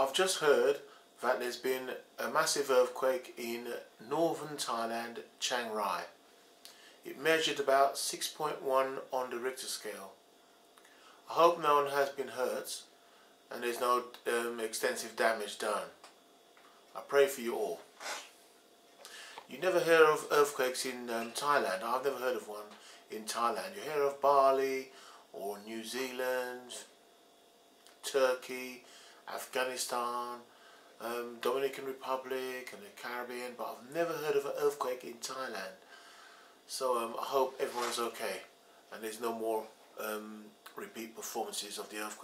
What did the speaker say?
I've just heard that there's been a massive earthquake in northern Thailand, Chiang Rai. It measured about 6.1 on the Richter scale. I hope no one has been hurt and there's no extensive damage done. I pray for you all. You never hear of earthquakes in Thailand. I've never heard of one in Thailand. You hear of Bali or New Zealand, Turkey, Afghanistan, Dominican Republic and the Caribbean, but I've never heard of an earthquake in Thailand. So I hope everyone's okay and there's no more repeat performances of the earthquake.